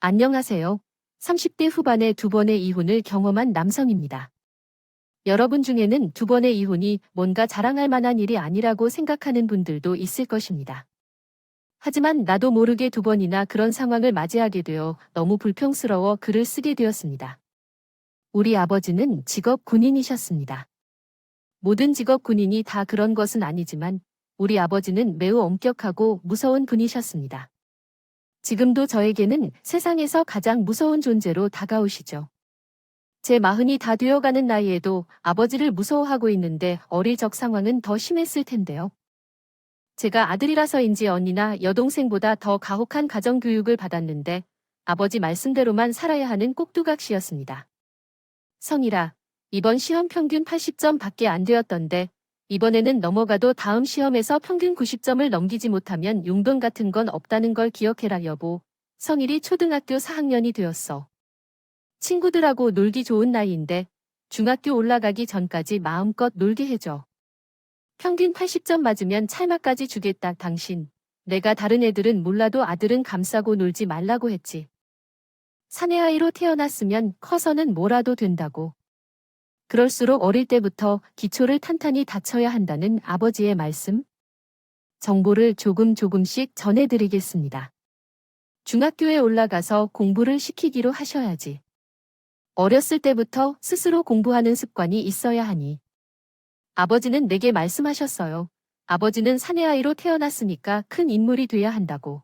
안녕하세요. 30대 후반에 두 번의 이혼을 경험한 남성입니다. 여러분 중에는 두 번의 이혼이 뭔가 자랑할 만한 일이 아니라고 생각하는 분들도 있을 것입니다. 하지만 나도 모르게 두 번이나 그런 상황을 맞이하게 되어 너무 불평스러워 글을 쓰게 되었습니다. 우리 아버지는 직업 군인이셨습니다. 모든 직업 군인이 다 그런 것은 아니지만 우리 아버지는 매우 엄격하고 무서운 분이셨습니다. 지금도 저에게는 세상에서 가장 무서운 존재로 다가오시죠. 제 마흔이 다 되어가는 나이에도 아버지를 무서워하고 있는데 어릴 적 상황은 더 심했을 텐데요. 제가 아들이라서인지 언니나 여동생보다 더 가혹한 가정교육을 받았는데 아버지 말씀대로만 살아야 하는 꼭두각시였습니다. 성이라 이번 시험 평균 80점 밖에 안 되었던데 이번에는 넘어가도 다음 시험에서 평균 90점을 넘기지 못하면 용돈 같은 건 없다는 걸 기억해라 여보. 성일이 초등학교 4학년이 되었어. 친구들하고 놀기 좋은 나이인데 중학교 올라가기 전까지 마음껏 놀게 해줘. 평균 80점 맞으면 찰마까지 주겠다 당신. 내가 다른 애들은 몰라도 아들은 감싸고 놀지 말라고 했지. 사내아이로 태어났으면 커서는 뭐라도 된다고. 그럴수록 어릴 때부터 기초를 탄탄히 다져야 한다는 아버지의 말씀. 정보를 조금씩 전해드리겠습니다. 중학교에 올라가서 공부를 시키기로 하셔야지. 어렸을 때부터 스스로 공부하는 습관이 있어야 하니. 아버지는 내게 말씀하셨어요. 아버지는 사내아이로 태어났으니까 큰 인물이 돼야 한다고.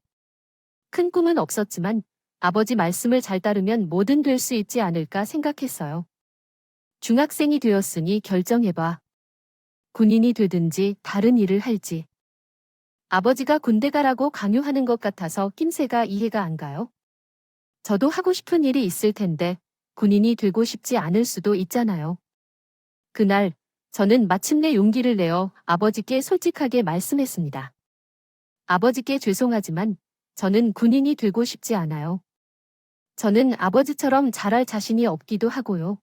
큰 꿈은 없었지만 아버지 말씀을 잘 따르면 뭐든 될 수 있지 않을까 생각했어요. 중학생이 되었으니 결정해봐. 군인이 되든지 다른 일을 할지. 아버지가 군대 가라고 강요하는 것 같아서 낌새가 이해가 안 가요. 저도 하고 싶은 일이 있을 텐데 군인이 되고 싶지 않을 수도 있잖아요. 그날 저는 마침내 용기를 내어 아버지께 솔직하게 말씀했습니다. 아버지께 죄송하지만 저는 군인이 되고 싶지 않아요. 저는 아버지처럼 잘할 자신이 없기도 하고요.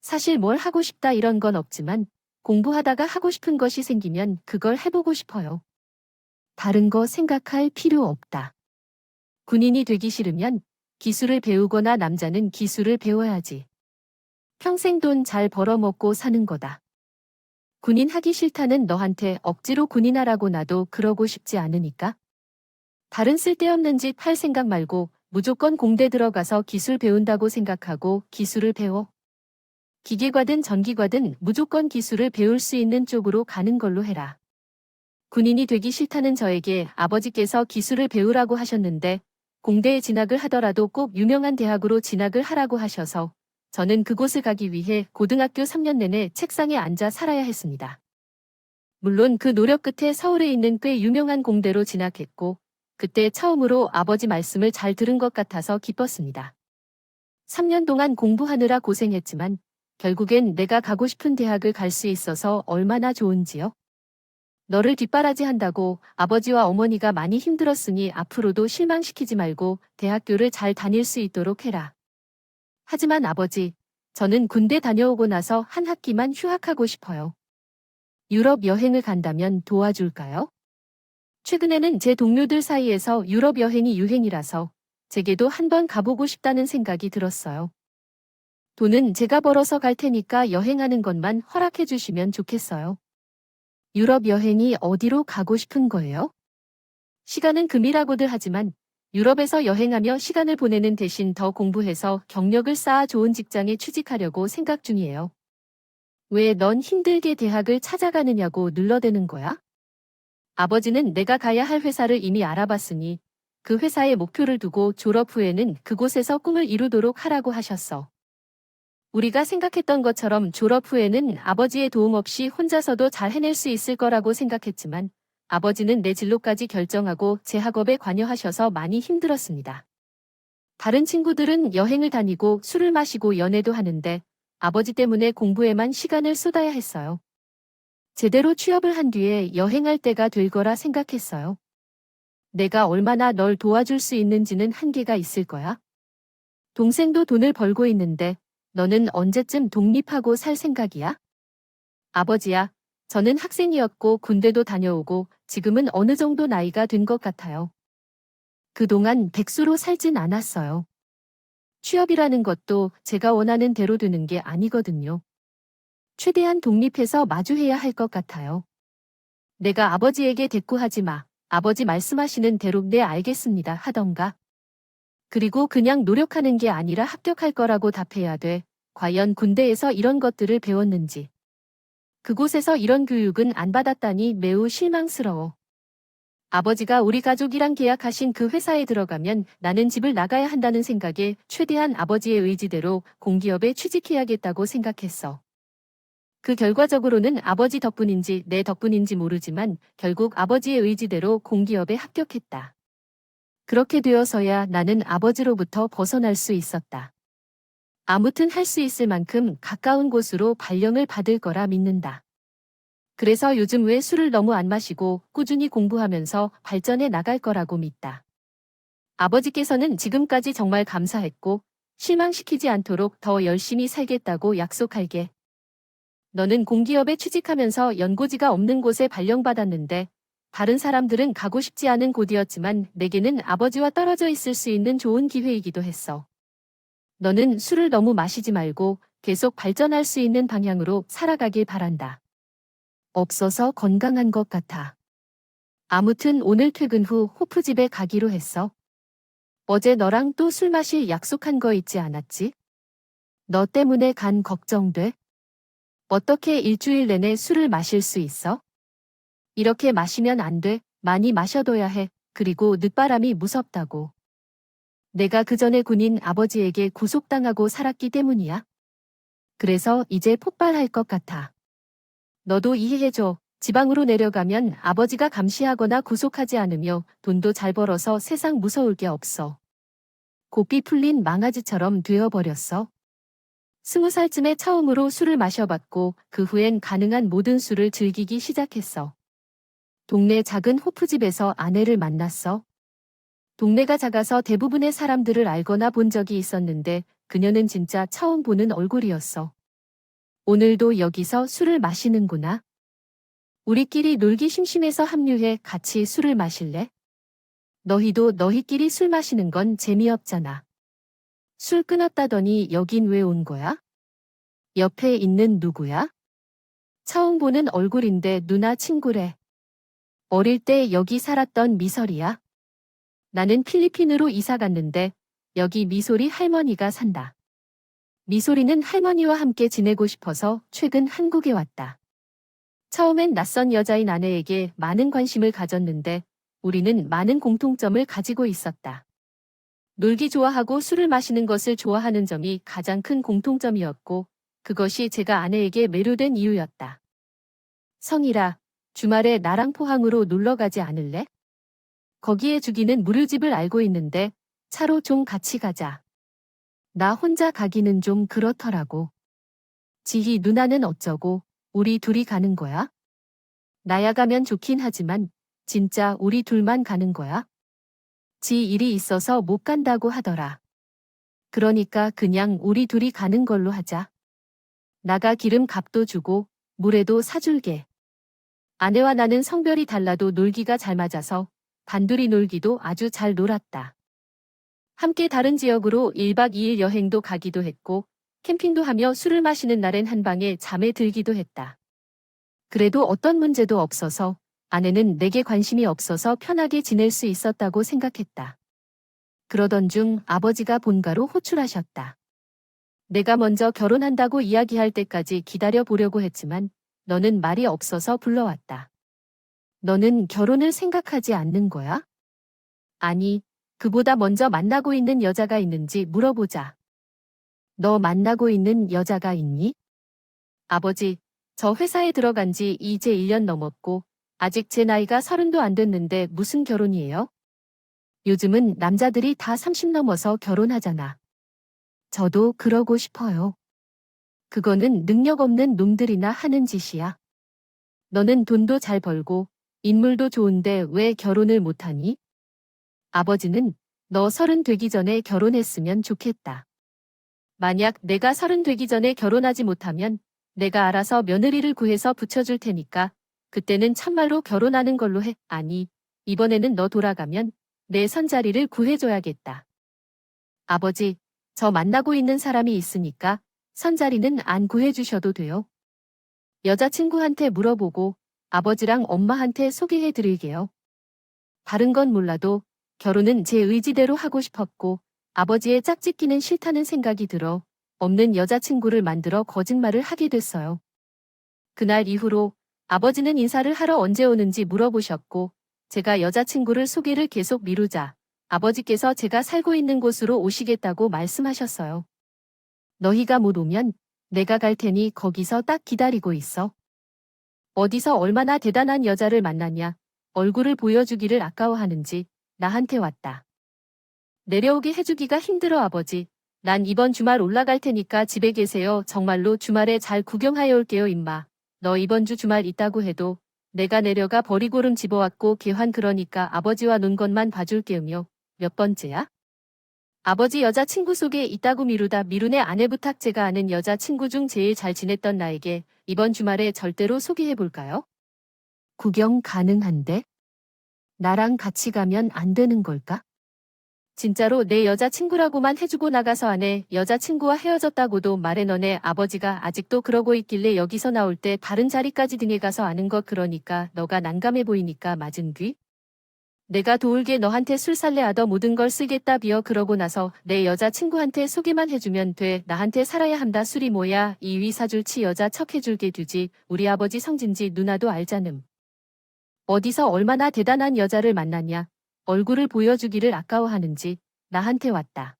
사실 뭘 하고 싶다 이런 건 없지만 공부하다가 하고 싶은 것이 생기면 그걸 해보고 싶어요. 다른 거 생각할 필요 없다. 군인이 되기 싫으면 기술을 배우거나 남자는 기술을 배워야지. 평생 돈 잘 벌어먹고 사는 거다. 군인 하기 싫다는 너한테 억지로 군인하라고 나도 그러고 싶지 않으니까. 다른 쓸데없는 짓 할 생각 말고 무조건 공대 들어가서 기술 배운다고 생각하고 기술을 배워. 기계과든 전기과든 무조건 기술을 배울 수 있는 쪽으로 가는 걸로 해라. 군인이 되기 싫다는 저에게 아버지께서 기술을 배우라고 하셨는데 공대에 진학을 하더라도 꼭 유명한 대학으로 진학을 하라고 하셔서 저는 그곳을 가기 위해 고등학교 3년 내내 책상에 앉아 살아야 했습니다. 물론 그 노력 끝에 서울에 있는 꽤 유명한 공대로 진학했고 그때 처음으로 아버지 말씀을 잘 들은 것 같아서 기뻤습니다. 3년 동안 공부하느라 고생했지만 결국엔 내가 가고 싶은 대학을 갈 수 있어서 얼마나 좋은지요. 너를 뒷바라지한다고 아버지와 어머니가 많이 힘들었으니 앞으로도 실망시키지 말고 대학교를 잘 다닐 수 있도록 해라. 하지만 아버지, 저는 군대 다녀오고 나서 한 학기만 휴학하고 싶어요. 유럽 여행을 간다면 도와줄까요? 최근에는 제 동료들 사이에서 유럽 여행이 유행이라서 제게도 한번 가보고 싶다는 생각이 들었어요. 돈은 제가 벌어서 갈 테니까 여행하는 것만 허락해 주시면 좋겠어요. 유럽 여행이 어디로 가고 싶은 거예요? 시간은 금이라고들 하지만 유럽에서 여행하며 시간을 보내는 대신 더 공부해서 경력을 쌓아 좋은 직장에 취직하려고 생각 중이에요. 왜 넌 힘들게 대학을 찾아가느냐고 눌러대는 거야? 아버지는 내가 가야 할 회사를 이미 알아봤으니 그 회사에 목표를 두고 졸업 후에는 그곳에서 꿈을 이루도록 하라고 하셨어. 우리가 생각했던 것처럼 졸업 후에는 아버지의 도움 없이 혼자서도 잘 해낼 수 있을 거라고 생각했지만 아버지는 내 진로까지 결정하고 제 학업에 관여하셔서 많이 힘들었습니다. 다른 친구들은 여행을 다니고 술을 마시고 연애도 하는데 아버지 때문에 공부에만 시간을 쏟아야 했어요. 제대로 취업을 한 뒤에 여행할 때가 될 거라 생각했어요. 내가 얼마나 널 도와줄 수 있는지는 한계가 있을 거야. 동생도 돈을 벌고 있는데 너는 언제쯤 독립하고 살 생각이야? 아버지야, 저는 학생이었고 군대도 다녀오고 지금은 어느 정도 나이가 된 것 같아요. 그동안 백수로 살진 않았어요. 취업이라는 것도 제가 원하는 대로 되는 게 아니거든요. 최대한 독립해서 마주해야 할 것 같아요. 내가 아버지에게 대꾸하지 마. 아버지 말씀하시는 대로 네 알겠습니다 하던가. 그리고 그냥 노력하는 게 아니라 합격할 거라고 답해야 돼. 과연 군대에서 이런 것들을 배웠는지. 그곳에서 이런 교육은 안 받았다니 매우 실망스러워. 아버지가 우리 가족이랑 계약하신 그 회사에 들어가면 나는 집을 나가야 한다는 생각에 최대한 아버지의 의지대로 공기업에 취직해야겠다고 생각했어. 그 결과적으로는 아버지 덕분인지 내 덕분인지 모르지만 결국 아버지의 의지대로 공기업에 합격했다. 그렇게 되어서야 나는 아버지로부터 벗어날 수 있었다. 아무튼 할 수 있을 만큼 가까운 곳으로 발령을 받을 거라 믿는다. 그래서 요즘 왜 술을 너무 안 마시고 꾸준히 공부하면서 발전해 나갈 거라고 믿다. 아버지께서는 지금까지 정말 감사했고 실망시키지 않도록 더 열심히 살겠다고 약속할게. 너는 공기업에 취직하면서 연고지가 없는 곳에 발령받았는데 다른 사람들은 가고 싶지 않은 곳이었지만 내게는 아버지와 떨어져 있을 수 있는 좋은 기회이기도 했어. 너는 술을 너무 마시지 말고 계속 발전할 수 있는 방향으로 살아가길 바란다. 없어서 건강한 것 같아. 아무튼 오늘 퇴근 후 호프집에 가기로 했어. 어제 너랑 또 술 마실 약속한 거 있지 않았지? 너 때문에 간 걱정돼? 어떻게 일주일 내내 술을 마실 수 있어? 이렇게 마시면 안 돼. 많이 마셔둬야 해. 그리고 늦바람이 무섭다고. 내가 그전에 군인 아버지에게 구속당하고 살았기 때문이야. 그래서 이제 폭발할 것 같아. 너도 이해해줘. 지방으로 내려가면 아버지가 감시하거나 구속하지 않으며 돈도 잘 벌어서 세상 무서울 게 없어. 고삐 풀린 망아지처럼 되어버렸어. 20살쯤에 처음으로 술을 마셔봤고 그 후엔 가능한 모든 술을 즐기기 시작했어. 동네 작은 호프집에서 아내를 만났어. 동네가 작아서 대부분의 사람들을 알거나 본 적이 있었는데 그녀는 진짜 처음 보는 얼굴이었어. 오늘도 여기서 술을 마시는구나. 우리끼리 놀기 심심해서 합류해 같이 술을 마실래? 너희도 너희끼리 술 마시는 건 재미없잖아. 술 끊었다더니 여긴 왜 온 거야? 옆에 있는 누구야? 처음 보는 얼굴인데 누나 친구래. 어릴 때 여기 살았던 미설이야. 나는 필리핀으로 이사 갔는데 여기 미소리 할머니가 산다. 미소리는 할머니와 함께 지내고 싶어서 최근 한국에 왔다. 처음엔 낯선 여자인 아내에게 많은 관심을 가졌는데 우리는 많은 공통점을 가지고 있었다. 놀기 좋아하고 술을 마시는 것을 좋아하는 점이 가장 큰 공통점이었고 그것이 제가 아내에게 매료된 이유였다. 성일아, 주말에 나랑 포항으로 놀러 가지 않을래? 거기에 주기는 무료집을 알고 있는데 차로 좀 같이 가자. 나 혼자 가기는 좀 그렇더라고. 지희 누나는 어쩌고 우리 둘이 가는 거야? 나야 가면 좋긴 하지만 진짜 우리 둘만 가는 거야? 지 일이 있어서 못 간다고 하더라. 그러니까 그냥 우리 둘이 가는 걸로 하자. 나가 기름 값도 주고 물에도 사줄게. 아내와 나는 성별이 달라도 놀기가 잘 맞아서 단둘이 놀기도 아주 잘 놀았다. 함께 다른 지역으로 1박 2일 여행도 가기도 했고 캠핑도 하며 술을 마시는 날엔 한 방에 잠에 들기도 했다. 그래도 어떤 문제도 없어서 아내는 내게 관심이 없어서 편하게 지낼 수 있었다고 생각했다. 그러던 중 아버지가 본가로 호출하셨다. 내가 먼저 결혼한다고 이야기할 때까지 기다려 보려고 했지만 너는 말이 없어서 불러왔다. 너는 결혼을 생각하지 않는 거야? 아니, 그보다 먼저 만나고 있는 여자가 있는지 물어보자. 너 만나고 있는 여자가 있니? 아버지, 저 회사에 들어간 지 이제 1년 넘었고 아직 제 나이가 30도 안 됐는데 무슨 결혼이에요? 요즘은 남자들이 다 30 넘어서 결혼하잖아. 저도 그러고 싶어요. 그거는 능력 없는 놈들이나 하는 짓이야. 너는 돈도 잘 벌고 인물도 좋은데 왜 결혼을 못하니? 아버지는 너 30 되기 전에 결혼했으면 좋겠다. 만약 내가 30 되기 전에 결혼하지 못하면 내가 알아서 며느리를 구해서 붙여줄 테니까 그때는 참말로 결혼하는 걸로 해. 아니, 이번에는 너 돌아가면 내 선자리를 구해줘야겠다. 아버지, 저 만나고 있는 사람이 있으니까 선자리는 안 구해주셔도 돼요. 여자친구한테 물어보고 아버지랑 엄마한테 소개해드릴게요. 다른 건 몰라도 결혼은 제 의지대로 하고 싶었고 아버지의 짝짓기는 싫다는 생각이 들어 없는 여자친구를 만들어 거짓말을 하게 됐어요. 그날 이후로 아버지는 인사를 하러 언제 오는지 물어보셨고 제가 여자친구를 소개를 계속 미루자 아버지께서 제가 살고 있는 곳으로 오시겠다고 말씀하셨어요. 너희가 못 오면 내가 갈 테니 거기서 딱 기다리고 있어. 어디서 얼마나 대단한 여자를 만났냐, 얼굴을 보여주기를 아까워하는지 나한테 왔다. 내려오게 해주기가 힘들어 아버지. 난 이번 주말 올라갈 테니까 집에 계세요. 정말로 주말에 잘 구경하여 올게요 임마. 너 이번 주 주말 있다고 해도 내가 내려가 버리고름 집어왔고 개환 그러니까 아버지와 논 것만 봐줄게요. 몇 번째야? 아버지 여자친구 속에 있다고 미루네 아내 부탁 제가 아는 여자친구 중 제일 잘 지냈던 나에게 이번 주말에 절대로 소개해볼까요? 구경 가능한데? 나랑 같이 가면 안 되는 걸까? 진짜로 내 여자친구라고만 해주고 나가서 아내 여자친구와 헤어졌다고도 말해 너네 아버지가 아직도 그러고 있길래 여기서 나올 때 다른 자리까지 등에 가서 아는 것 그러니까 너가 난감해 보이니까 맞은 귀? 내가 도울게 너한테 술 살래 하더 모든 걸 쓰겠다 비어 그러고 나서 내 여자친구한테 소개만 해주면 돼 나한테 살아야 한다 술이 뭐야 이 위 사줄치 여자 척 해줄게 두지 우리 아버지 성진지 누나도 알자ным. 어디서 얼마나 대단한 여자를 만났냐 얼굴을 보여주기를 아까워하는지 나한테 왔다.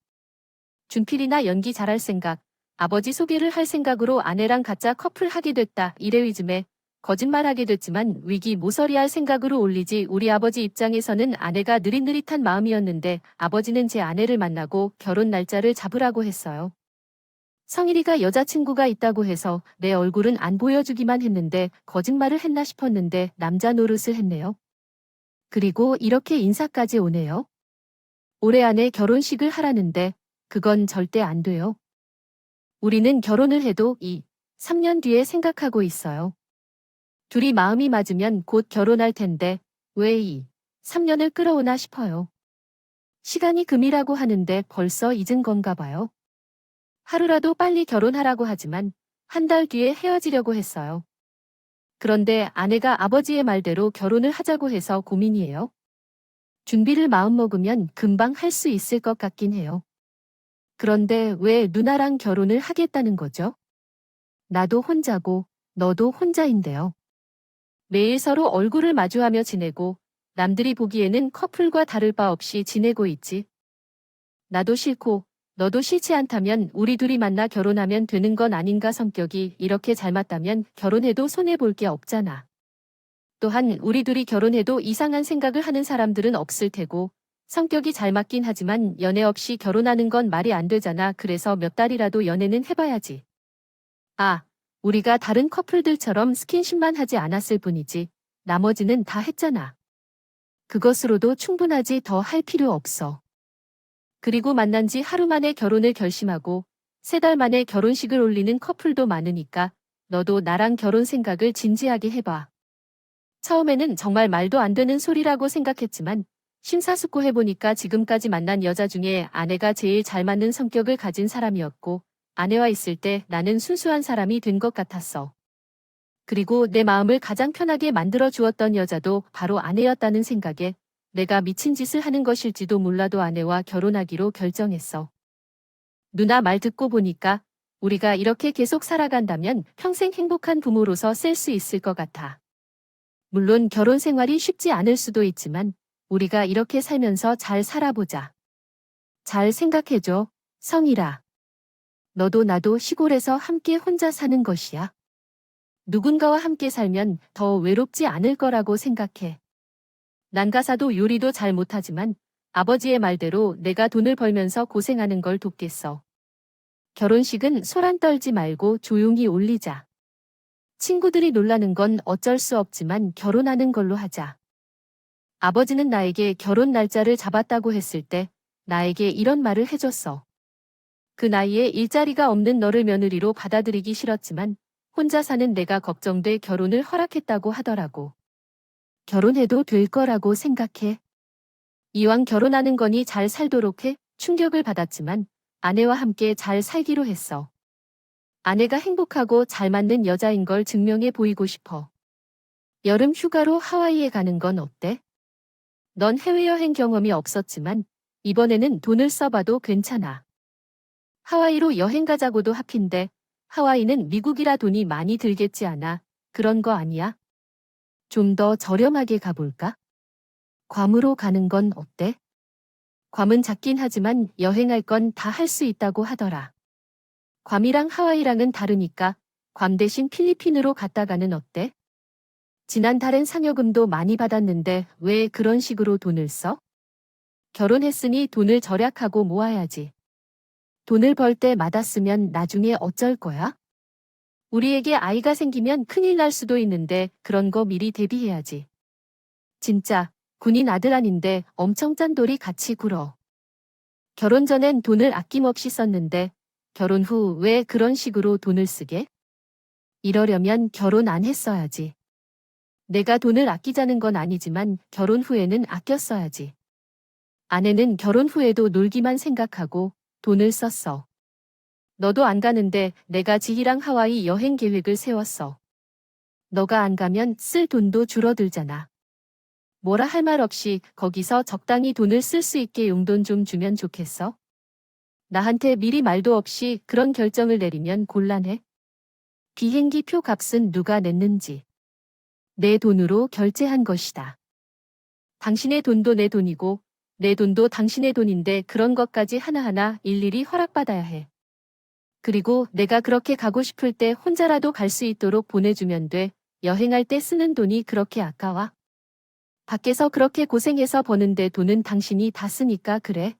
준필이나 연기 잘할 생각 아버지 소개를 할 생각으로 아내랑 가짜 커플 하게 됐다 이래위즘에 거짓말하게 됐지만 위기 모서리할 생각으로 올리지 우리 아버지 입장에서는 아내가 느릿느릿한 마음이었는데 아버지는 제 아내를 만나고 결혼 날짜를 잡으라고 했어요. 성일이가 여자친구가 있다고 해서 내 얼굴은 안 보여주기만 했는데 거짓말을 했나 싶었는데 남자 노릇을 했네요. 그리고 이렇게 인사까지 오네요. 올해 안에 결혼식을 하라는데 그건 절대 안 돼요. 우리는 결혼을 해도 3년 뒤에 생각하고 있어요. 둘이 마음이 맞으면 곧 결혼할 텐데 왜 3년을 끌어오나 싶어요. 시간이 금이라고 하는데 벌써 잊은 건가 봐요. 하루라도 빨리 결혼하라고 하지만 한 달 뒤에 헤어지려고 했어요. 그런데 아내가 아버지의 말대로 결혼을 하자고 해서 고민이에요. 준비를 마음먹으면 금방 할 수 있을 것 같긴 해요. 그런데 왜 누나랑 결혼을 하겠다는 거죠? 나도 혼자고 너도 혼자인데요. 매일 서로 얼굴을 마주하며 지내고 남들이 보기에는 커플과 다를 바 없이 지내고 있지. 나도 싫고 너도 싫지 않다면 우리 둘이 만나 결혼하면 되는 건 아닌가 성격이 이렇게 잘 맞다면 결혼해도 손해볼 게 없잖아. 또한 우리 둘이 결혼해도 이상한 생각을 하는 사람들은 없을 테고 성격이 잘 맞긴 하지만 연애 없이 결혼하는 건 말이 안 되잖아. 그래서 몇 달이라도 연애는 해봐야지. 우리가 다른 커플들처럼 스킨십만 하지 않았을 뿐이지 나머지는 다 했잖아. 그것으로도 충분하지 더 할 필요 없어. 그리고 만난 지 하루 만에 결혼을 결심하고 3달 만에 결혼식을 올리는 커플도 많으니까 너도 나랑 결혼 생각을 진지하게 해봐. 처음에는 정말 말도 안 되는 소리라고 생각했지만 심사숙고해보니까 지금까지 만난 여자 중에 아내가 제일 잘 맞는 성격을 가진 사람이었고 아내와 있을 때 나는 순수한 사람이 된 것 같았어. 그리고 내 마음을 가장 편하게 만들어 주었던 여자도 바로 아내였다는 생각에 내가 미친 짓을 하는 것일지도 몰라도 아내와 결혼하기로 결정했어. 누나 말 듣고 보니까 우리가 이렇게 계속 살아간다면 평생 행복한 부모로서 셀 수 있을 것 같아. 물론 결혼 생활이 쉽지 않을 수도 있지만 우리가 이렇게 살면서 잘 살아보자. 잘 생각해줘, 성일아. 너도 나도 시골에서 함께 혼자 사는 것이야. 누군가와 함께 살면 더 외롭지 않을 거라고 생각해. 난 가사도 요리도 잘 못하지만 아버지의 말대로 내가 돈을 벌면서 고생하는 걸 돕겠어. 결혼식은 소란 떨지 말고 조용히 올리자. 친구들이 놀라는 건 어쩔 수 없지만 결혼하는 걸로 하자. 아버지는 나에게 결혼 날짜를 잡았다고 했을 때 나에게 이런 말을 해줬어. 그 나이에 일자리가 없는 너를 며느리로 받아들이기 싫었지만 혼자 사는 내가 걱정돼 결혼을 허락했다고 하더라고. 결혼해도 될 거라고 생각해. 이왕 결혼하는 거니 잘 살도록 해. 충격을 받았지만 아내와 함께 잘 살기로 했어. 아내가 행복하고 잘 맞는 여자인 걸 증명해 보이고 싶어. 여름 휴가로 하와이에 가는 건 어때? 넌 해외여행 경험이 없었지만 이번에는 돈을 써봐도 괜찮아. 하와이로 여행 가자고도 합힌데 하와이는 미국이라 돈이 많이 들겠지 않아. 그런 거 아니야? 좀 더 저렴하게 가볼까? 괌으로 가는 건 어때? 괌은 작긴 하지만 여행할 건 다 할 수 있다고 하더라. 괌이랑 하와이랑은 다르니까 괌 대신 필리핀으로 갔다가는 어때? 지난달엔 상여금도 많이 받았는데 왜 그런 식으로 돈을 써? 결혼했으니 돈을 절약하고 모아야지. 돈을 벌 때마다 쓰면 나중에 어쩔 거야? 우리에게 아이가 생기면 큰일 날 수도 있는데 그런 거 미리 대비해야지. 진짜 군인 아들 아닌데 엄청 짠돌이 같이 굴어. 결혼 전엔 돈을 아낌없이 썼는데 결혼 후 왜 그런 식으로 돈을 쓰게? 이러려면 결혼 안 했어야지. 내가 돈을 아끼자는 건 아니지만 결혼 후에는 아껴 써야지. 아내는 결혼 후에도 놀기만 생각하고 돈을 썼어. 너도 안 가는데 내가 지희랑 하와이 여행 계획을 세웠어. 너가 안 가면 쓸 돈도 줄어들잖아. 뭐라 할 말 없이 거기서 적당히 돈을 쓸 수 있게 용돈 좀 주면 좋겠어? 나한테 미리 말도 없이 그런 결정을 내리면 곤란해. 비행기 표 값은 누가 냈는지. 내 돈으로 결제한 것이다. 당신의 돈도 내 돈이고 내 돈도 당신의 돈인데 그런 것까지 하나하나 일일이 허락받아야 해. 그리고 내가 그렇게 가고 싶을 때 혼자라도 갈 수 있도록 보내주면 돼. 여행할 때 쓰는 돈이 그렇게 아까워? 밖에서 그렇게 고생해서 버는데 돈은 당신이 다 쓰니까 그래.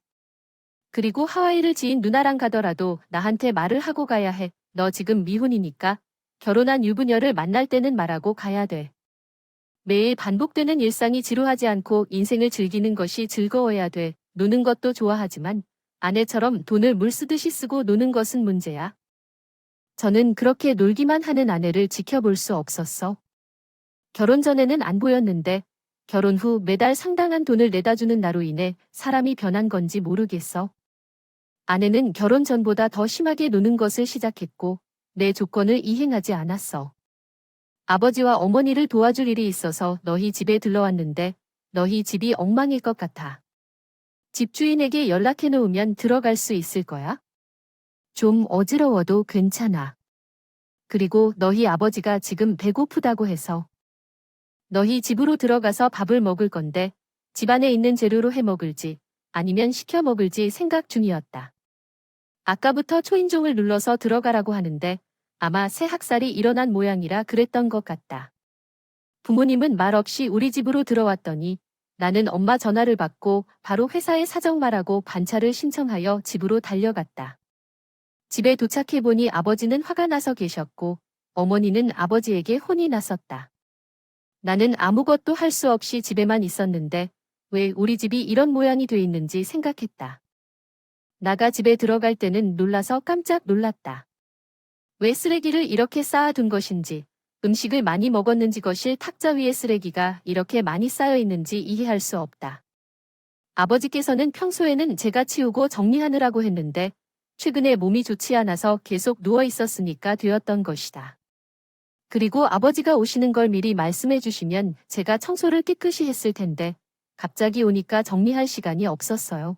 그리고 하와이를 지인 누나랑 가더라도 나한테 말을 하고 가야 해. 너 지금 미혼이니까 결혼한 유부녀를 만날 때는 말하고 가야 돼. 매일 반복되는 일상이 지루하지 않고 인생을 즐기는 것이 즐거워야 돼. 노는 것도 좋아하지만 아내처럼 돈을 물 쓰듯이 쓰고 노는 것은 문제야. 저는 그렇게 놀기만 하는 아내를 지켜볼 수 없었어. 결혼 전에는 안 보였는데 결혼 후 매달 상당한 돈을 내다주는 나로 인해 사람이 변한 건지 모르겠어. 아내는 결혼 전보다 더 심하게 노는 것을 시작했고 내 조건을 이행하지 않았어. 아버지와 어머니를 도와줄 일이 있어서 너희 집에 들러왔는데 너희 집이 엉망일 것 같아. 집주인에게 연락해 놓으면 들어갈 수 있을 거야? 좀 어지러워도 괜찮아. 그리고 너희 아버지가 지금 배고프다고 해서 너희 집으로 들어가서 밥을 먹을 건데 집안에 있는 재료로 해 먹을지 아니면 시켜 먹을지 생각 중이었다. 아까부터 초인종을 눌러서 들어가라고 하는데 아마 새 학살이 일어난 모양이라 그랬던 것 같다. 부모님은 말 없이 우리 집으로 들어왔더니 나는 엄마 전화를 받고 바로 회사에 사정 말하고 반차를 신청하여 집으로 달려갔다. 집에 도착해보니 아버지는 화가 나서 계셨고 어머니는 아버지에게 혼이 났었다. 나는 아무것도 할 수 없이 집에만 있었는데 왜 우리 집이 이런 모양이 돼 있는지 생각했다. 나가 집에 들어갈 때는 놀라서 깜짝 놀랐다. 왜 쓰레기를 이렇게 쌓아둔 것인지, 음식을 많이 먹었는지 거실 탁자 위에 쓰레기가 이렇게 많이 쌓여 있는지 이해할 수 없다. 아버지께서는 평소에는 제가 치우고 정리하느라고 했는데 최근에 몸이 좋지 않아서 계속 누워 있었으니까 되었던 것이다. 그리고 아버지가 오시는 걸 미리 말씀해 주시면 제가 청소를 깨끗이 했을 텐데 갑자기 오니까 정리할 시간이 없었어요.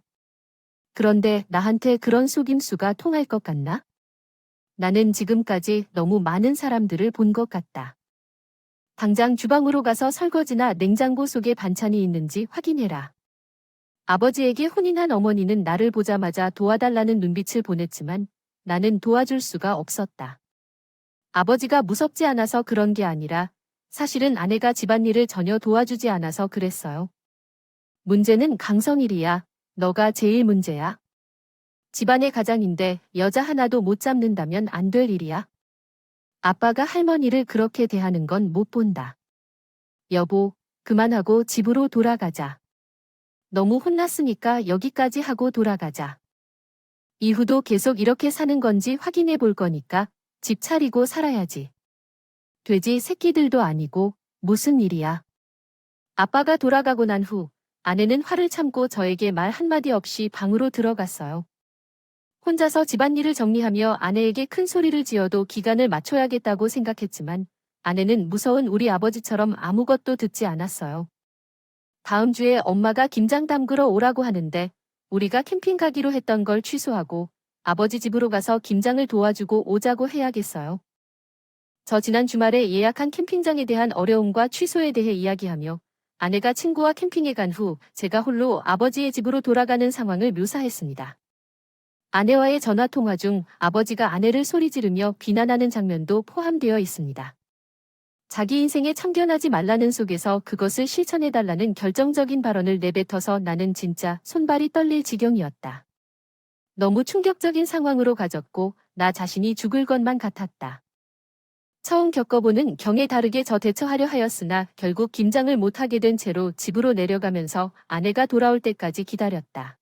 그런데 나한테 그런 속임수가 통할 것 같나? 나는 지금까지 너무 많은 사람들을 본 것 같다. 당장 주방으로 가서 설거지나 냉장고 속에 반찬이 있는지 확인해라. 아버지에게 혼인한 어머니는 나를 보자마자 도와달라는 눈빛을 보냈지만 나는 도와줄 수가 없었다. 아버지가 무섭지 않아서 그런 게 아니라 사실은 아내가 집안일을 전혀 도와주지 않아서 그랬어요. 문제는 강성일이야. 너가 제일 문제야. 집안의 가장인데 여자 하나도 못 잡는다면 안 될 일이야. 아빠가 할머니를 그렇게 대하는 건 못 본다. 여보, 그만하고 집으로 돌아가자. 너무 혼났으니까 여기까지 하고 돌아가자. 이후도 계속 이렇게 사는 건지 확인해 볼 거니까 집 차리고 살아야지. 돼지 새끼들도 아니고 무슨 일이야. 아빠가 돌아가고 난 후 아내는 화를 참고 저에게 말 한마디 없이 방으로 들어갔어요. 혼자서 집안일을 정리하며 아내에게 큰 소리를 지어도 기간을 맞춰야겠다고 생각했지만 아내는 무서운 우리 아버지처럼 아무것도 듣지 않았어요. 다음 주에 엄마가 김장 담그러 오라고 하는데 우리가 캠핑 가기로 했던 걸 취소하고 아버지 집으로 가서 김장을 도와주고 오자고 해야겠어요. 저 지난 주말에 예약한 캠핑장에 대한 어려움과 취소에 대해 이야기하며 아내가 친구와 캠핑에 간 후 제가 홀로 아버지의 집으로 돌아가는 상황을 묘사했습니다. 아내와의 전화 통화 중 아버지가 아내를 소리 지르며 비난하는 장면도 포함되어 있습니다. 자기 인생에 참견하지 말라는 속에서 그것을 실천해달라는 결정적인 발언을 내뱉어서 나는 진짜 손발이 떨릴 지경이었다. 너무 충격적인 상황으로 가졌고 나 자신이 죽을 것만 같았다. 처음 겪어보는 경에 다르게 저 대처하려 하였으나 결국 김장을 못하게 된 채로 집으로 내려가면서 아내가 돌아올 때까지 기다렸다.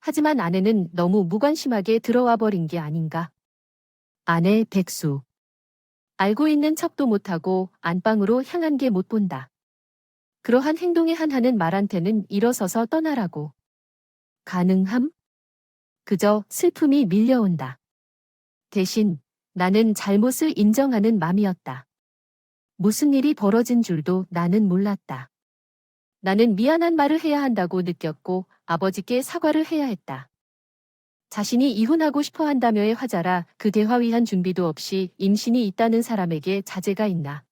하지만 아내는 너무 무관심하게 들어와 버린 게 아닌가. 아내 백수. 알고 있는 척도 못하고 안방으로 향한 게 못 본다. 그러한 행동에 한하는 말한테는 일어서서 떠나라고. 가능함? 그저 슬픔이 밀려온다. 대신 나는 잘못을 인정하는 맘이었다. 무슨 일이 벌어진 줄도 나는 몰랐다. 나는 미안한 말을 해야 한다고 느꼈고 아버지께 사과를 해야 했다. 자신이 이혼하고 싶어 한다며의 화자라 그 대화 위한 준비도 없이 임신이 있다는 사람에게 자제가 있나.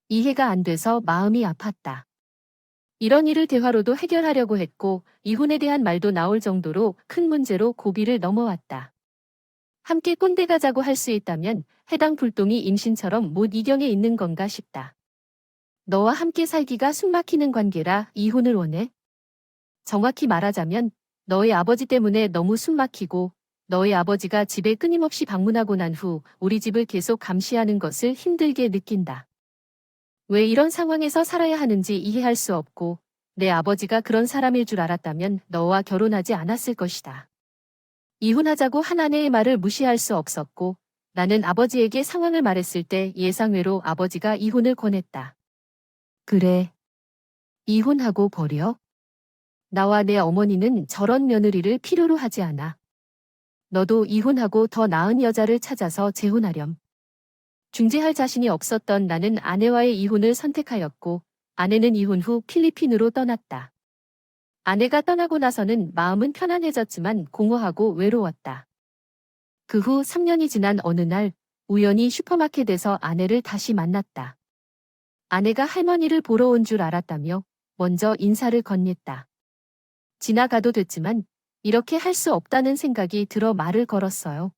이해가 안 돼서 마음이 아팠다. 이런 일을 대화로도 해결하려고 했고 이혼에 대한 말도 나올 정도로 큰 문제로 고비를 넘어왔다. 함께 꼰대 가자고 할 수 있다면 해당 불똥이 임신처럼 못 이경에 있는 건가 싶다. 너와 함께 살기가 숨막히는 관계라 이혼을 원해? 정확히 말하자면 너의 아버지 때문에 너무 숨막히고 너의 아버지가 집에 끊임없이 방문하고 난 후 우리 집을 계속 감시하는 것을 힘들게 느낀다. 왜 이런 상황에서 살아야 하는지 이해할 수 없고 내 아버지가 그런 사람일 줄 알았다면 너와 결혼하지 않았을 것이다. 이혼하자고 한 아내의 말을 무시할 수 없었고 나는 아버지에게 상황을 말했을 때 예상외로 아버지가 이혼을 권했다. 그래. 이혼하고 버려? 나와 내 어머니는 저런 며느리를 필요로 하지 않아. 너도 이혼하고 더 나은 여자를 찾아서 재혼하렴. 중재할 자신이 없었던 나는 아내와의 이혼을 선택하였고 아내는 이혼 후 필리핀으로 떠났다. 아내가 떠나고 나서는 마음은 편안해졌지만 공허하고 외로웠다. 그 후 3년이 지난 어느 날 우연히 슈퍼마켓에서 아내를 다시 만났다. 아내가 할머니를 보러 온 줄 알았다며 먼저 인사를 건넸다. 지나가도 됐지만 이렇게 할 수 없다는 생각이 들어 말을 걸었어요.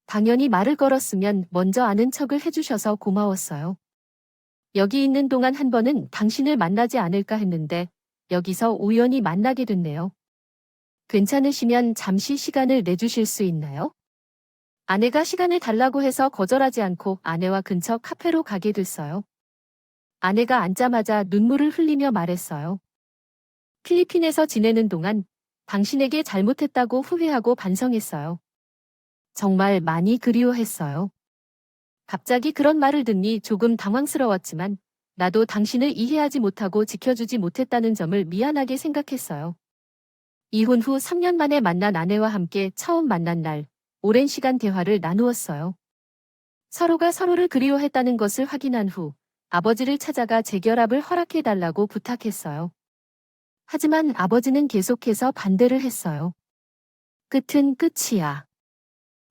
당연히 말을 걸었으면 먼저 아는 척을 해주셔서 고마웠어요. 여기 있는 동안 한 번은 당신을 만나지 않을까 했는데 여기서 우연히 만나게 됐네요. 괜찮으시면 잠시 시간을 내주실 수 있나요? 아내가 시간을 달라고 해서 거절하지 않고 아내와 근처 카페로 가게 됐어요. 아내가 앉자마자 눈물을 흘리며 말했어요. 필리핀에서 지내는 동안 당신에게 잘못했다고 후회하고 반성했어요. 정말 많이 그리워했어요. 갑자기 그런 말을 듣니 조금 당황스러웠지만 나도 당신을 이해하지 못하고 지켜주지 못했다는 점을 미안하게 생각했어요. 이혼 후 3년 만에 만난 아내와 함께 처음 만난 날, 오랜 시간 대화를 나누었어요. 서로가 서로를 그리워했다는 것을 확인한 후 아버지를 찾아가 재결합을 허락해달라고 부탁했어요. 하지만 아버지는 계속해서 반대를 했어요. 끝은 끝이야.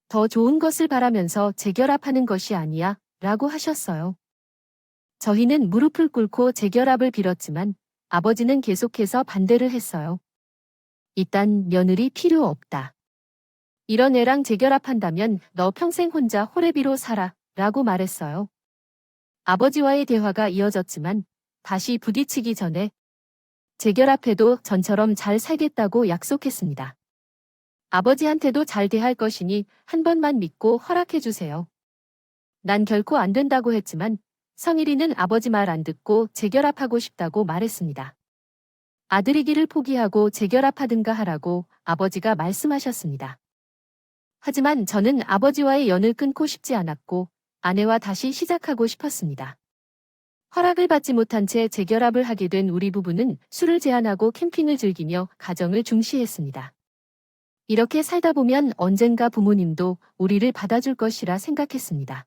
더 좋은 것을 바라면서 재결합하는 것이 아니야, 라고 하셨어요. 저희는 무릎을 꿇고 재결합을 빌었지만 아버지는 계속해서 반대를 했어요. 일단 며느리 필요 없다. 이런 애랑 재결합한다면 너 평생 혼자 호래비로 살아, 라고 말했어요. 아버지와의 대화가 이어졌지만 다시 부딪히기 전에 재결합해도 전처럼 잘 살겠다고 약속했습니다. 아버지한테도 잘 대할 것이니 한 번만 믿고 허락해주세요. 난 결코 안 된다고 했지만 성일이는 아버지 말 안 듣고 재결합하고 싶다고 말했습니다. 아들이기를 포기하고 재결합하든가 하라고 아버지가 말씀하셨습니다. 하지만 저는 아버지와의 연을 끊고 싶지 않았고 아내와 다시 시작하고 싶었습니다. 허락을 받지 못한 채 재결합을 하게 된 우리 부부는 술을 제한하고 캠핑을 즐기며 가정을 중시했습니다. 이렇게 살다 보면 언젠가 부모님도 우리를 받아줄 것이라 생각했습니다.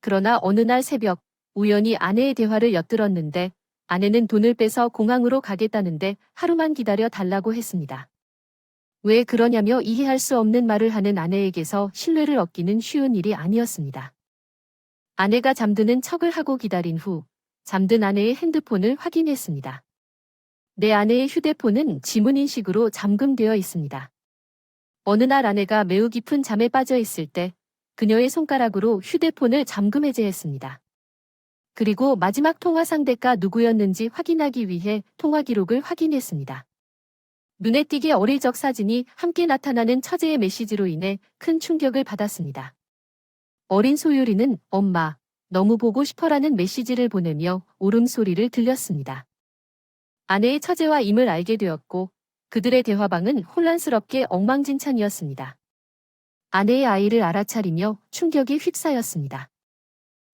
그러나 어느 날 새벽, 우연히 아내의 대화를 엿들었는데 아내는 돈을 빼서 공항으로 가겠다는데 하루만 기다려 달라고 했습니다. 왜 그러냐며 이해할 수 없는 말을 하는 아내에게서 신뢰를 얻기는 쉬운 일이 아니었습니다. 아내가 잠드는 척을 하고 기다린 후 잠든 아내의 핸드폰을 확인했습니다. 내 아내의 휴대폰은 지문인식으로 잠금되어 있습니다. 어느 날 아내가 매우 깊은 잠에 빠져 있을 때 그녀의 손가락으로 휴대폰을 잠금 해제했습니다. 그리고 마지막 통화 상대가 누구였는지 확인하기 위해 통화 기록을 확인했습니다. 눈에 띄게 어릴 적 사진이 함께 나타나는 처제의 메시지로 인해 큰 충격을 받았습니다. 어린 소율이는 엄마, 너무 보고 싶어라는 메시지를 보내며 울음소리를 들렸습니다. 아내의 처제와 임을 알게 되었고 그들의 대화방은 혼란스럽게 엉망진창이었습니다. 아내의 아이를 알아차리며 충격에 휩싸였습니다.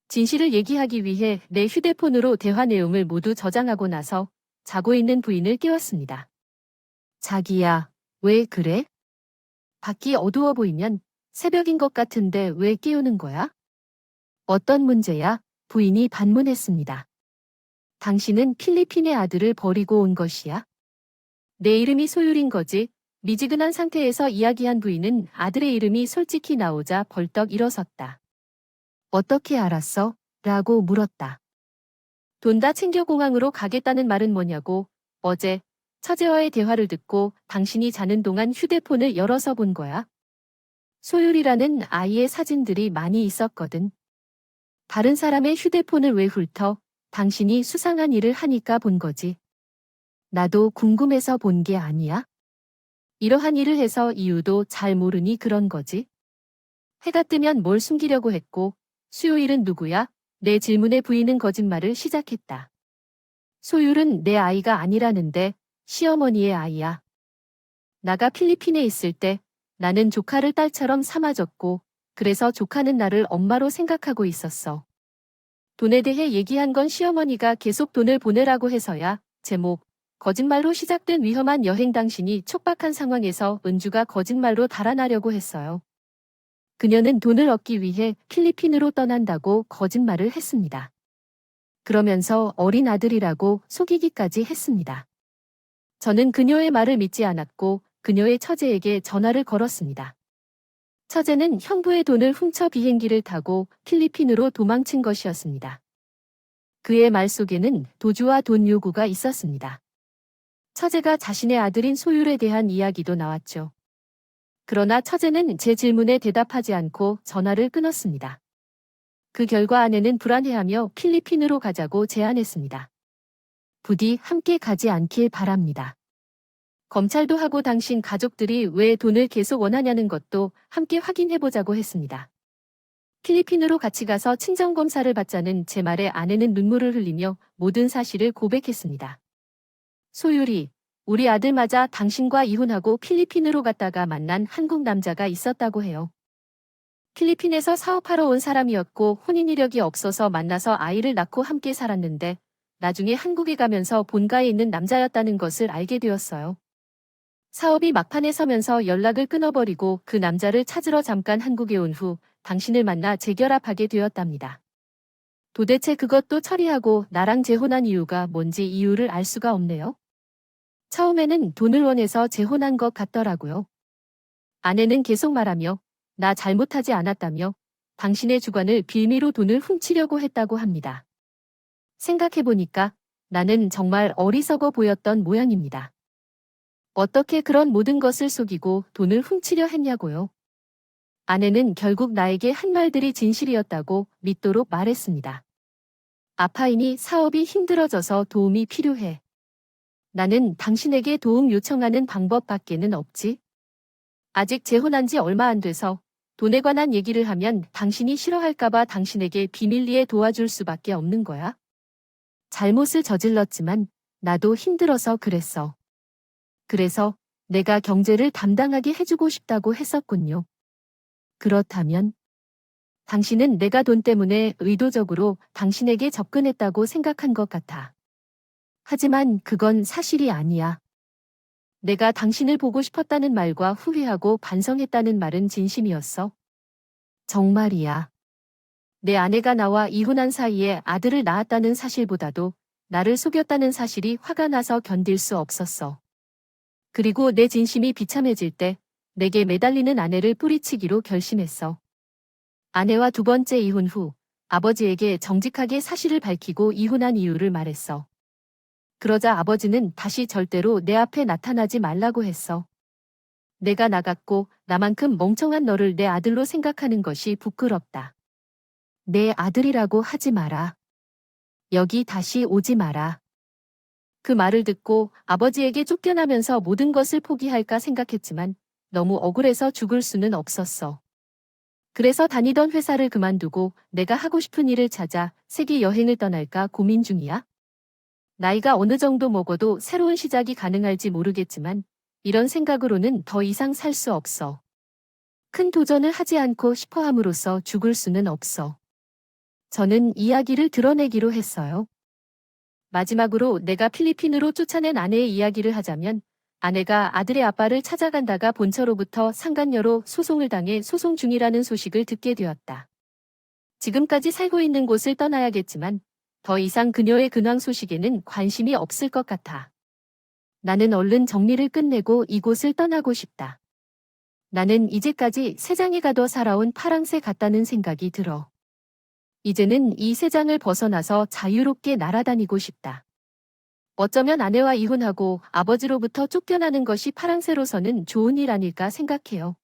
진실을 얘기하기 위해 내 휴대폰으로 대화 내용을 모두 저장하고 나서 자고 있는 부인을 깨웠습니다. 자기야, 왜 그래? 밖이 어두워 보이면 새벽인 것 같은데 왜 깨우는 거야? 어떤 문제야? 부인이 반문했습니다. 당신은 필리핀의 아들을 버리고 온 것이야? 내 이름이 소율인 거지. 미지근한 상태에서 이야기한 부인은 아들의 이름이 솔직히 나오자 벌떡 일어섰다. 어떻게 알았어? 라고 물었다. 돈 다 챙겨 공항으로 가겠다는 말은 뭐냐고. 어제 처제와의 대화를 듣고 당신이 자는 동안 휴대폰을 열어서 본 거야. 소율이라는 아이의 사진들이 많이 있었거든. 다른 사람의 휴대폰을 왜 훑어? 당신이 수상한 일을 하니까 본 거지. 나도 궁금해서 본 게 아니야? 이러한 일을 해서 이유도 잘 모르니 그런 거지. 해가 뜨면 뭘 숨기려고 했고, 수요일은 누구야? 내 질문에 부인은 거짓말을 시작했다. 소율은 내 아이가 아니라는데 시어머니의 아이야. 나가 필리핀에 있을 때 나는 조카를 딸처럼 삼아줬고, 그래서 조카는 나를 엄마로 생각하고 있었어. 돈에 대해 얘기한 건 시어머니가 계속 돈을 보내라고 해서야. 제목, 거짓말로 시작된 위험한 여행. 당신이 촉박한 상황에서 은주가 거짓말로 달아나려고 했어요. 그녀는 돈을 얻기 위해 필리핀으로 떠난다고 거짓말을 했습니다. 그러면서 어린 아들이라고 속이기까지 했습니다. 저는 그녀의 말을 믿지 않았고 그녀의 처제에게 전화를 걸었습니다. 처제는 형부의 돈을 훔쳐 비행기를 타고 필리핀으로 도망친 것이었습니다. 그의 말 속에는 도주와 돈 요구가 있었습니다. 처제가 자신의 아들인 소율에 대한 이야기도 나왔죠. 그러나 처제는 제 질문에 대답하지 않고 전화를 끊었습니다. 그 결과 아내는 불안해하며 필리핀으로 가자고 제안했습니다. 부디 함께 가지 않길 바랍니다. 검찰도 하고 당신 가족들이 왜 돈을 계속 원하냐는 것도 함께 확인해보자고 했습니다. 필리핀으로 같이 가서 친정검사를 받자는 제 말에 아내는 눈물을 흘리며 모든 사실을 고백했습니다. 소율이, 우리 아들마저 당신과 이혼하고 필리핀으로 갔다가 만난 한국 남자가 있었다고 해요. 필리핀에서 사업하러 온 사람이었고 혼인 이력이 없어서 만나서 아이를 낳고 함께 살았는데 나중에 한국에 가면서 본가에 있는 남자였다는 것을 알게 되었어요. 사업이 막판에 서면서 연락을 끊어버리고 그 남자를 찾으러 잠깐 한국에 온 후 당신을 만나 재결합하게 되었답니다. 도대체 그것도 처리하고 나랑 재혼한 이유가 뭔지 이유를 알 수가 없네요. 처음에는 돈을 원해서 재혼한 것 같더라고요. 아내는 계속 말하며 나 잘못하지 않았다며 당신의 주관을 빌미로 돈을 훔치려고 했다고 합니다. 생각해보니까 나는 정말 어리석어 보였던 모양입니다. 어떻게 그런 모든 것을 속이고 돈을 훔치려 했냐고요. 아내는 결국 나에게 한 말들이 진실이었다고 믿도록 말했습니다. 아파이니 사업이 힘들어져서 도움이 필요해. 나는 당신에게 도움 요청하는 방법밖에는 없지. 아직 재혼한 지 얼마 안 돼서 돈에 관한 얘기를 하면 당신이 싫어할까봐 당신에게 비밀리에 도와줄 수밖에 없는 거야. 잘못을 저질렀지만 나도 힘들어서 그랬어. 그래서 내가 경제를 담당하게 해주고 싶다고 했었군요. 그렇다면 당신은 내가 돈 때문에 의도적으로 당신에게 접근했다고 생각한 것 같아. 하지만 그건 사실이 아니야. 내가 당신을 보고 싶었다는 말과 후회하고 반성했다는 말은 진심이었어. 정말이야. 내 아내가 나와 이혼한 사이에 아들을 낳았다는 사실보다도 나를 속였다는 사실이 화가 나서 견딜 수 없었어. 그리고 내 진심이 비참해질 때 내게 매달리는 아내를 뿌리치기로 결심했어. 아내와 두 번째 이혼 후 아버지에게 정직하게 사실을 밝히고 이혼한 이유를 말했어. 그러자 아버지는 다시 절대로 내 앞에 나타나지 말라고 했어. 내가 나갔고 나만큼 멍청한 너를 내 아들로 생각하는 것이 부끄럽다. 내 아들이라고 하지 마라. 여기 다시 오지 마라. 그 말을 듣고 아버지에게 쫓겨나면서 모든 것을 포기할까 생각했지만 너무 억울해서 죽을 수는 없었어. 그래서 다니던 회사를 그만두고 내가 하고 싶은 일을 찾아 세계 여행을 떠날까 고민 중이야. 나이가 어느 정도 먹어도 새로운 시작이 가능할지 모르겠지만 이런 생각으로는 더 이상 살 수 없어. 큰 도전을 하지 않고 싶어 함으로써 죽을 수는 없어. 저는 이야기를 드러내기로 했어요. 마지막으로 내가 필리핀으로 쫓아낸 아내의 이야기를 하자면 아내가 아들의 아빠를 찾아간다가 본처로부터 상간녀로 소송을 당해 소송 중이라는 소식을 듣게 되었다. 지금까지 살고 있는 곳을 떠나야겠지만 더 이상 그녀의 근황 소식에는 관심이 없을 것 같아. 나는 얼른 정리를 끝내고 이곳을 떠나고 싶다. 나는 이제까지 세장에 가둬 살아온 파랑새 같다는 생각이 들어. 이제는 이 세장을 벗어나서 자유롭게 날아다니고 싶다. 어쩌면 아내와 이혼하고 아버지로부터 쫓겨나는 것이 파랑새로서는 좋은 일 아닐까 생각해요.